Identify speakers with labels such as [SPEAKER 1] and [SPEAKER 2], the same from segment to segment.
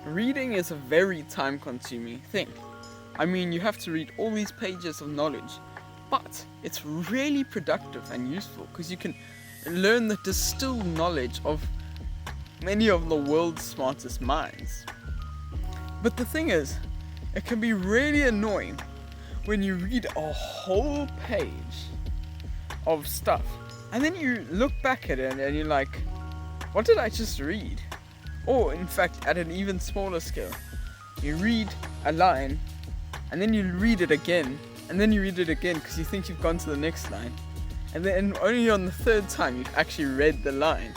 [SPEAKER 1] reading is a very time-consuming thing. I mean, you have to read all these pages of knowledge, but it's really productive and useful because you can learn the distilled knowledge of many of the world's smartest minds. But the thing is, it can be really annoying when you read a whole page of stuff and then you look back at it and you're like, what did I just read? Or in fact, at an even smaller scale, you read a line and then you read it again and then you read it again because you think you've gone to the next line, and then only on the third time you've actually read the line.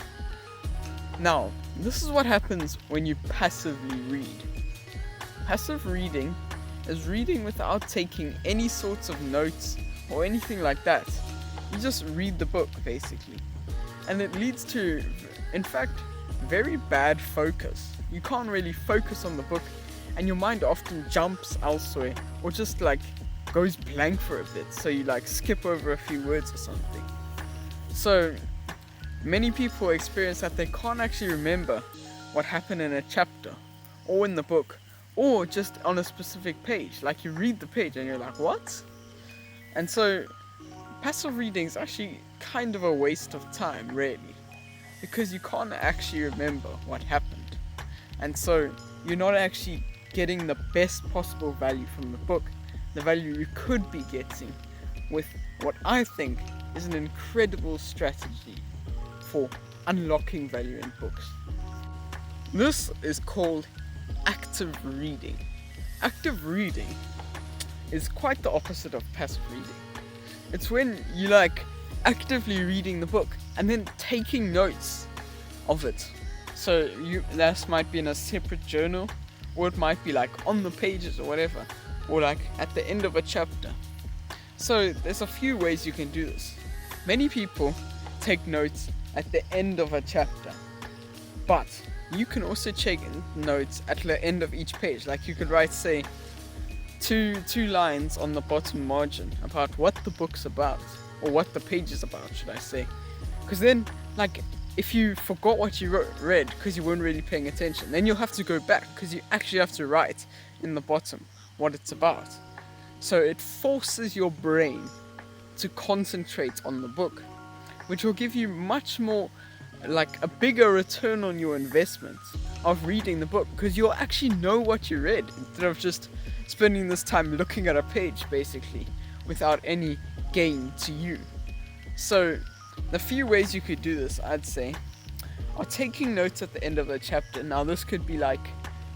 [SPEAKER 1] Now, this is what happens when you passively read. Passive reading is reading without taking any sorts of notes or anything like that. You just read the book basically. And it leads to, in fact, very bad focus. You can't really focus on the book and your mind often jumps elsewhere or just goes blank for a bit, so you skip over a few words or something. So many people experience that they can't actually remember what happened in a chapter or in the book or just on a specific page. Like, you read the page and you're like, what? And so passive reading is actually kind of a waste of time, really, because you can't actually remember what happened. And so you're not actually getting the best possible value from the book, the value you could be getting with what I think is an incredible strategy for unlocking value in books. This is called active reading. Active reading is quite the opposite of passive reading. It's when you actively reading the book and then taking notes of it. So that might be in a separate journal, or it might be on the pages or whatever, or at the end of a chapter. So there's a few ways you can do this. Many people take notes at the end of a chapter, but you can also take notes at the end of each page. You could write, say, two lines on the bottom margin about what the book's about, or what the page is about, should I say. Because then, if you forgot what you read because you weren't really paying attention, then you'll have to go back because you actually have to write in the bottom what it's about. So it forces your brain to concentrate on the book, which will give you much more, a bigger return on your investment of reading the book, because you'll actually know what you read instead of just spending this time looking at a page basically without any gain to you. So the few ways you could do this, I'd say, are taking notes at the end of a chapter. Now this could be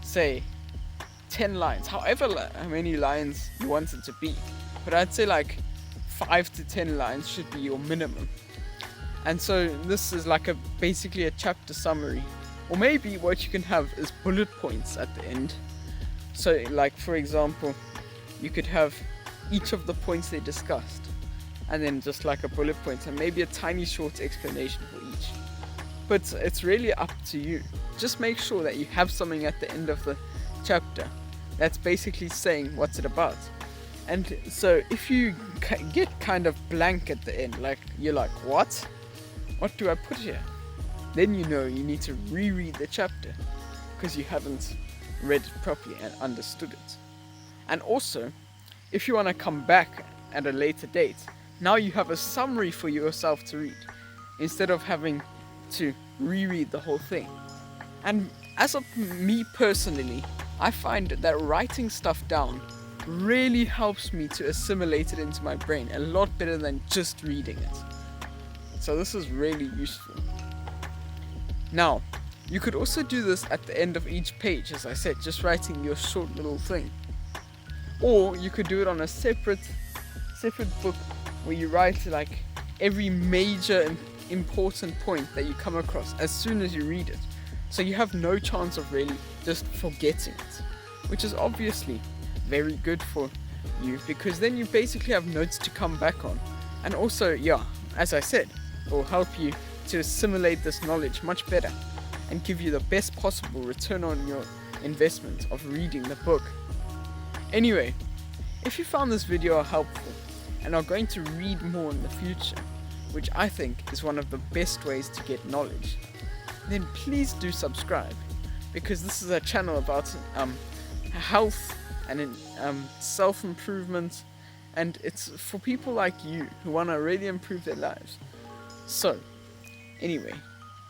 [SPEAKER 1] say 10 lines, however many lines you want it to be, but I'd say 5 to 10 lines should be your minimum. And so this is basically a chapter summary, or maybe what you can have is bullet points at the end. So for example, you could have each of the points they discussed, and then just a bullet point and maybe a tiny short explanation for each. But it's really up to you. Just make sure that you have something at the end of the chapter that's basically saying what's it about. And so if you get kind of blank at the end, you're what do I put here? Then you know you need to reread the chapter because you haven't read it properly and understood it. And also, if you want to come back at a later date, now you have a summary for yourself to read instead of having to reread the whole thing. And as of me personally, I find that writing stuff down really helps me to assimilate it into my brain a lot better than just reading it. So this is really useful. Now, you could also do this at the end of each page, as I said, just writing your short little thing. Or you could do it on a separate book where you write every major important point that you come across as soon as you read it. So you have no chance of really just forgetting it, which is obviously very good for you because then you basically have notes to come back on. And also, as I said, it will help you to assimilate this knowledge much better and give you the best possible return on your investment of reading the book. Anyway, if you found this video helpful and are going to read more in the future, which I think is one of the best ways to get knowledge, then please do subscribe, because this is a channel about health and self-improvement, and it's for people like you who want to really improve their lives. So, anyway,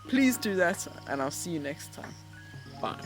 [SPEAKER 1] please do that, and I'll see you next time. Bye.